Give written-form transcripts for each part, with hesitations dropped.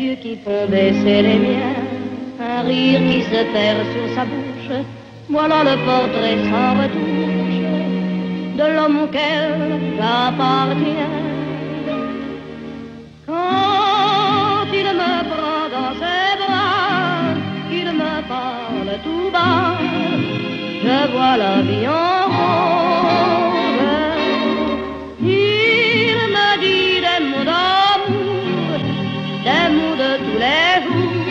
yeux qui font baisser les miens, un rire qui se perd sur sa bouche, voilà le portrait sans retouche de l'homme auquel j'appartiens. Quand il me prend dans ses bras, il me parle tout bas, je vois la vie en rose. Il me dit des mots d'amour, des mots de tous les jours,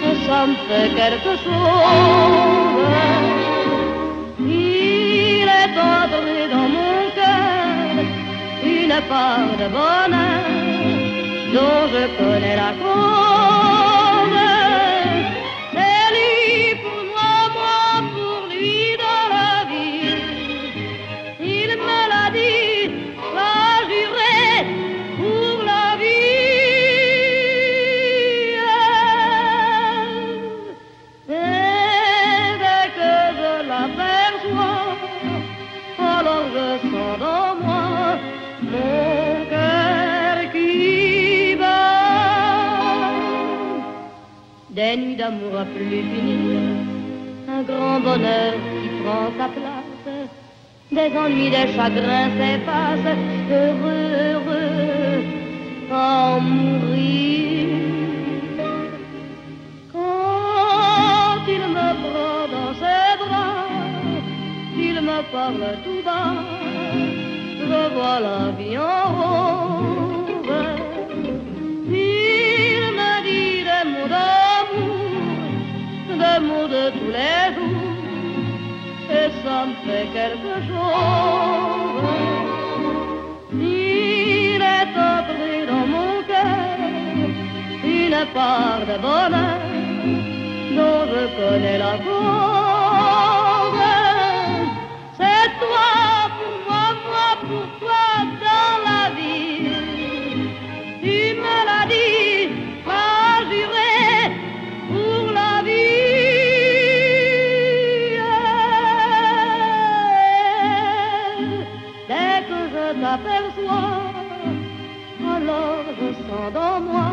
et ça me fait quelque chose. Il est entré dans mon cœur une part de bonheur dont je connais la cause. C'est lui pour moi, moi pour lui dans la vie. Il me l'a dit, l'a juré pour la vie. Et dès que je l'aperçois, alors je sens dans moi mon cœur qui bat. Des nuits d'amour à plus finir, un grand bonheur qui prend sa place, des ennuis, des chagrins s'effacent, heureux, heureux, à en mourir. Quand il me prend dans ses bras, il me parle tout bas, je vois la vie en rose. Il me dit des mots d'amour, des mots de tous les jours, et ça me fait quelque chose. Il est entré dans mon cœur une part de bonheur dont je connais la cause. C'est toi pour moi, moi pour toi dans la vie. Tu me l'as dit, m'as juré pour la vie. Dès que je t'aperçois, alors je sens dans moi